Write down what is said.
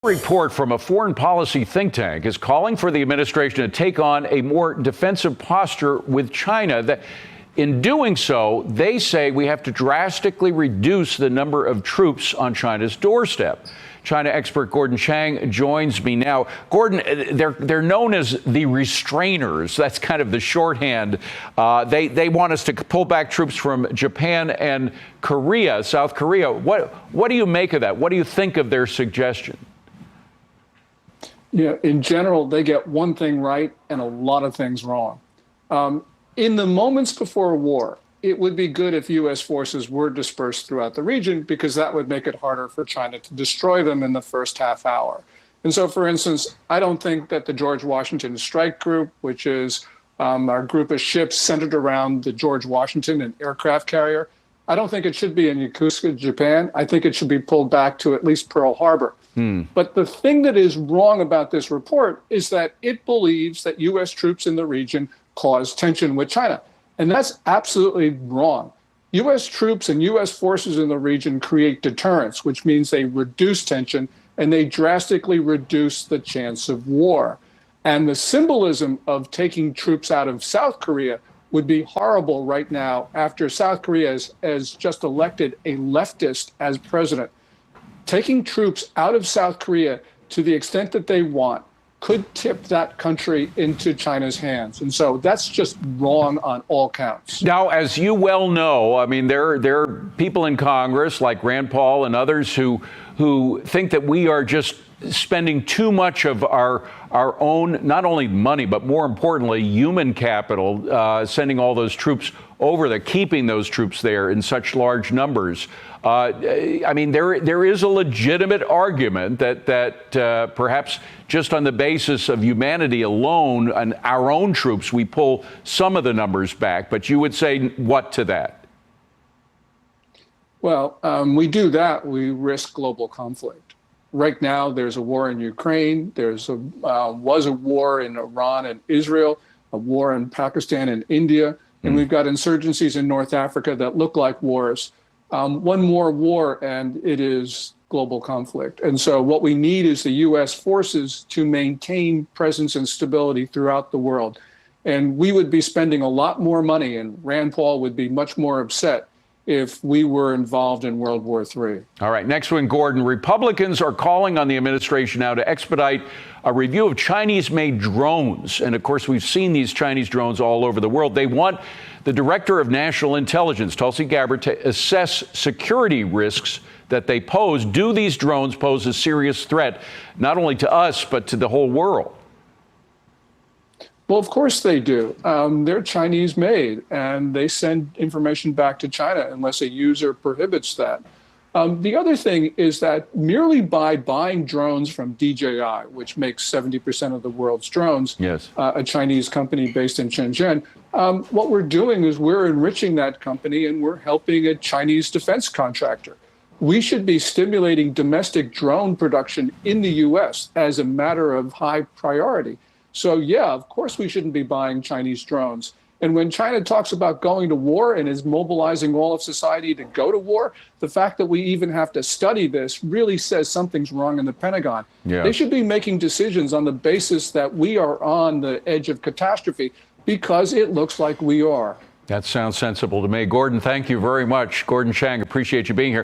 A report from a foreign policy think tank is calling for the administration to take on a more defensive posture with China. That in doing so, they say we have to drastically reduce the number of troops on China's doorstep. China expert Gordon Chang joins me now. Gordon, they're known as the restrainers. That's kind of the shorthand. They want us to pull back troops from Japan and Korea, South Korea. What do you make of that? What do you think of their suggestion? Yeah, in general, they get one thing right and a lot of things wrong. In the moments before war, it would be good if U.S. forces were dispersed throughout the region because that would make it harder for China to destroy them in the first half hour. And so, for instance, I don't think that the George Washington Strike Group, which is our group of ships centered around the George Washington, an aircraft carrier, I don't think it should be in Yokosuka, Japan. I think it should be pulled back to at least Pearl Harbor. But the thing that is wrong about this report is that it believes that U.S. troops in the region cause tension with China. And that's absolutely wrong. U.S. troops and U.S. forces in the region create deterrence, which means they reduce tension and they drastically reduce the chance of war. And the symbolism of taking troops out of South Korea would be horrible right now after South Korea has just elected a leftist as president. Taking troops out of South Korea to the extent that they want could tip that country into China's hands. And so that's just wrong on all counts. Now, as you well know, I mean, there are people in Congress like Rand Paul and others who think that we are just spending too much of our own, not only money, but more importantly, human capital, sending all those troops over there, keeping those troops there in such large numbers. I mean, there is a legitimate argument that perhaps just on the basis of humanity alone and our own troops, we pull some of the numbers back. But you would say what to that? Well, we do that, we risk global conflict. Right now, there's a war in Ukraine. There's was a war in Iran and Israel, a war in Pakistan and India, and we've got insurgencies in North Africa that look like wars. One more war, and it is global conflict. And so what we need is the U.S. forces to maintain presence and stability throughout the world. And we would be spending a lot more money, and Rand Paul would be much more upset if we were involved in World War III. All right, next one, Gordon. Republicans are calling on the administration now to expedite a review of Chinese-made drones. And of course, we've seen these Chinese drones all over the world. They want the Director of National Intelligence, Tulsi Gabbard, to assess security risks that they pose. Do these drones pose a serious threat, not only to us, but to the whole world? Well, of course they do. They're Chinese made, and they send information back to China unless a user prohibits that. The other thing is that merely by buying drones from DJI, which makes 70% of the world's drones, yes, a Chinese company based in Shenzhen, what we're doing is we're enriching that company and we're helping a Chinese defense contractor. We should be stimulating domestic drone production in the U.S. as a matter of high priority. So, yeah, of course we shouldn't be buying Chinese drones. And when China talks about going to war and is mobilizing all of society to go to war, the fact that we even have to study this really says something's wrong in the Pentagon. Yeah. They should be making decisions on the basis that we are on the edge of catastrophe because it looks like we are. That sounds sensible to me. Gordon, thank you very much. Gordon Chang, appreciate you being here.